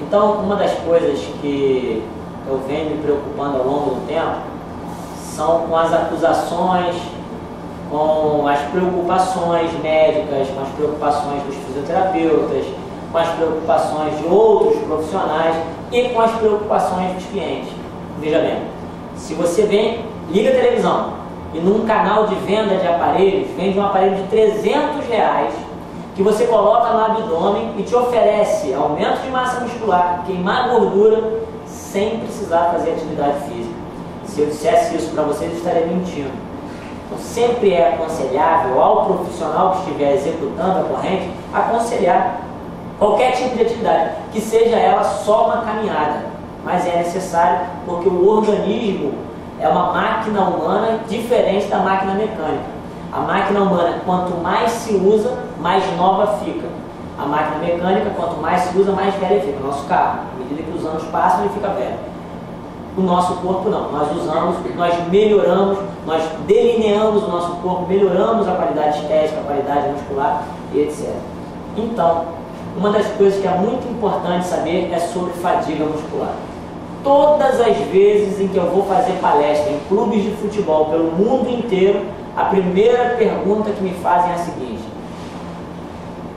Então, uma das coisas que eu venho me preocupando ao longo do tempo são com as acusações, com as preocupações médicas, com as preocupações dos fisioterapeutas, com as preocupações de outros profissionais e com as preocupações dos clientes. Veja bem, se você liga a televisão e num canal de venda de aparelhos, vende um aparelho de R$300 que você coloca no abdômen e te oferece aumento de massa muscular, queimar gordura, sem precisar fazer atividade física. Se eu dissesse isso para vocês, eu estaria mentindo. Então, sempre é aconselhável ao profissional que estiver executando a corrente, aconselhar qualquer tipo de atividade, que seja ela só uma caminhada, mas é necessário porque o organismo é uma máquina humana diferente da máquina mecânica. A máquina humana, quanto mais se usa, mais nova fica. A máquina mecânica, quanto mais se usa, mais velha fica. O nosso carro, à medida que os anos passam, ele fica velho. O nosso corpo não. Nós usamos, nós melhoramos, nós delineamos o nosso corpo, melhoramos a qualidade estética, a qualidade muscular e etc. Então, uma das coisas que é muito importante saber é sobre fadiga muscular. Todas as vezes em que eu vou fazer palestra em clubes de futebol pelo mundo inteiro, a primeira pergunta que me fazem é a seguinte: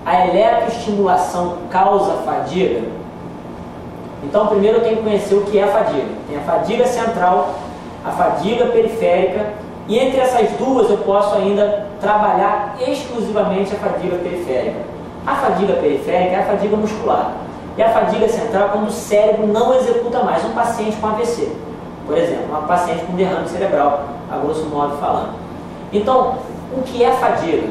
a eletroestimulação causa fadiga? Então, primeiro eu tenho que conhecer o que é a fadiga. Tem a fadiga central, a fadiga periférica, e entre essas duas eu posso ainda trabalhar exclusivamente a fadiga periférica. A fadiga periférica é a fadiga muscular. E a fadiga central é quando o cérebro não executa mais. Um paciente com AVC, por exemplo, uma paciente com derrame cerebral, a grosso modo falando. Então, o que é fadiga?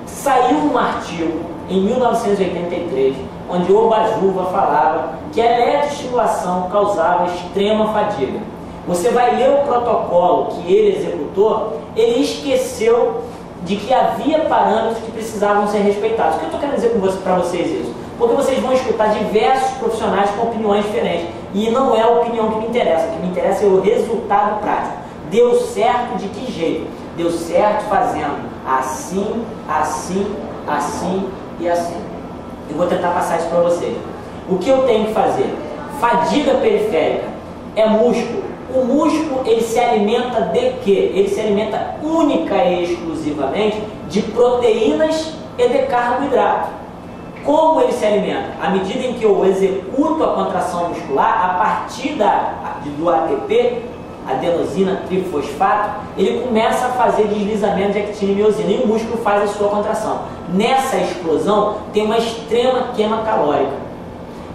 Saiu um artigo em 1983, onde Obajuva falava que a eletroestimulação causava extrema fadiga. Você vai ler o protocolo que ele executou, ele esqueceu de que havia parâmetros que precisavam ser respeitados. O que eu estou querendo dizer para vocês isso? Porque vocês vão escutar diversos profissionais com opiniões diferentes. E não é a opinião que me interessa. O que me interessa é o resultado prático. Deu certo de que jeito? Deu certo fazendo assim, assim, assim e assim. Eu vou tentar passar isso para vocês. O que eu tenho que fazer? Fadiga periférica é músculo. O músculo, ele se alimenta de quê? Ele se alimenta única e exclusivamente de proteínas e de carboidrato. Como ele se alimenta? À medida em que eu executo a contração muscular, a partir do ATP, adenosina trifosfato, ele começa a fazer deslizamento de actina e miosina e o músculo faz a sua contração. Nessa explosão tem uma extrema queima calórica.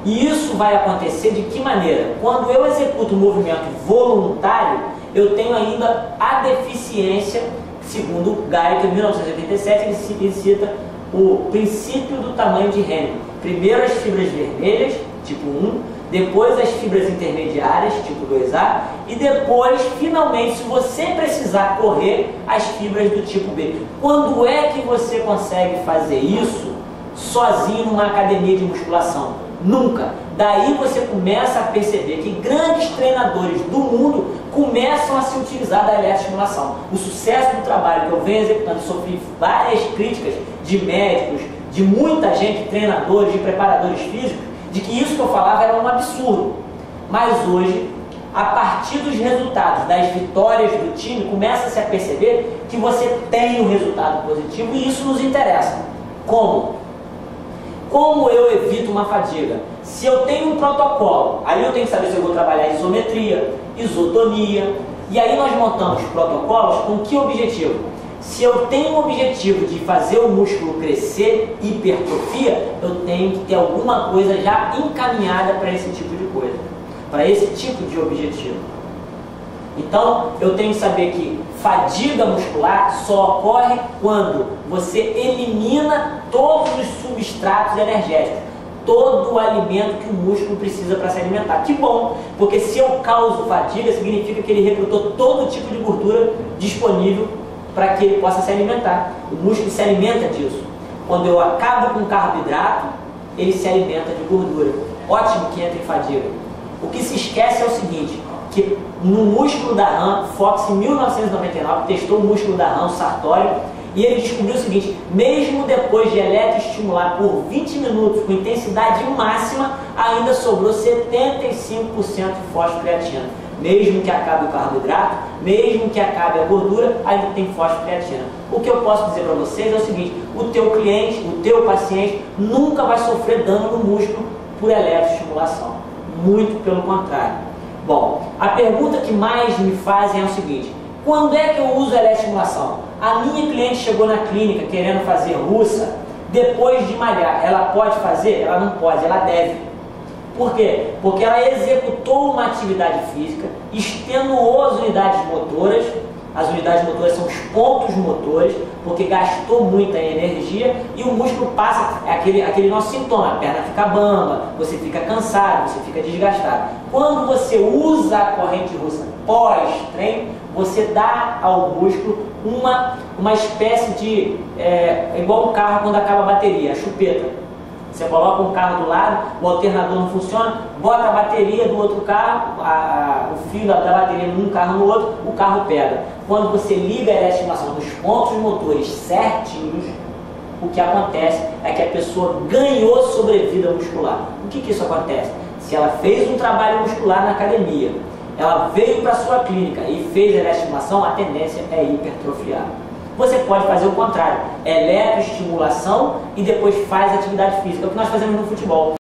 E isso vai acontecer de que maneira? Quando eu executo um movimento voluntário, eu tenho ainda a deficiência, segundo Geiger, em 1987, ele cita o princípio do tamanho de Henle. Primeiro as fibras vermelhas, tipo 1, depois as fibras intermediárias, tipo 2A, e depois, finalmente, se você precisar correr, as fibras do tipo B. Quando é que você consegue fazer isso sozinho numa academia de musculação? Nunca. Daí você começa a perceber que grandes treinadores do mundo começam a se utilizar da eletroestimulação. O sucesso do trabalho que eu venho executando, sofri várias críticas de médicos, de muita gente, treinadores, de preparadores físicos, de que isso que eu falava era um absurdo. Mas hoje, a partir dos resultados, das vitórias do time, começa-se a perceber que você tem um resultado positivo e isso nos interessa. Como? Como eu evito uma fadiga? Se eu tenho um protocolo, aí eu tenho que saber se eu vou trabalhar isometria, isotonia, e aí nós montamos protocolos com que objetivo? Se eu tenho o objetivo de fazer o músculo crescer, hipertrofia, eu tenho que ter alguma coisa já encaminhada para esse tipo de coisa, para esse tipo de objetivo. Então, eu tenho que saber que fadiga muscular só ocorre quando você elimina todos os substratos energéticos, todo o alimento que o músculo precisa para se alimentar. Que bom, porque se eu causo fadiga, significa que ele recrutou todo tipo de gordura disponível para que ele possa se alimentar. O músculo se alimenta disso. Quando eu acabo com carboidrato, ele se alimenta de gordura. Ótimo que entra em fadiga. O que se esquece é o seguinte, que no músculo da RAM, Fox em 1999 testou o músculo da RAM, o sartório, e ele descobriu o seguinte: mesmo depois de eletroestimular por 20 minutos com intensidade máxima, ainda sobrou 75% de fosfocreatina. Mesmo que acabe o carboidrato, mesmo que acabe a gordura, ainda tem fosfocreatina. O que eu posso dizer para vocês é o seguinte: o teu cliente, o teu paciente nunca vai sofrer dano no músculo por eletroestimulação. Muito pelo contrário. Bom, a pergunta que mais me fazem é o seguinte: quando é que eu uso a eletroestimulação? A minha cliente chegou na clínica querendo fazer russa depois de malhar. Ela pode fazer? Ela não pode, ela deve. Por quê? Porque ela executou uma atividade física, extenuou as unidades motoras. As unidades motoras são os pontos motores, porque gastou muita energia e o músculo passa, é aquele nosso sintoma, a perna fica bamba, você fica cansado, você fica desgastado. Quando você usa a corrente russa pós-treino, você dá ao músculo uma espécie de, igual um carro quando acaba a bateria, a chupeta. Você coloca um carro do lado, o alternador não funciona, bota a bateria do outro carro, o fio da bateria num carro no outro, o carro pega. Quando você liga a eletroestimulação nos pontos motores certinhos, o que acontece é que a pessoa ganhou sobrevida muscular. O que isso acontece? Se ela fez um trabalho muscular na academia, ela veio para a sua clínica e fez a eletroestimulação, a tendência é hipertrofiar. Você pode fazer o contrário, eletroestimulação e depois faz atividade física, é o que nós fazemos no futebol.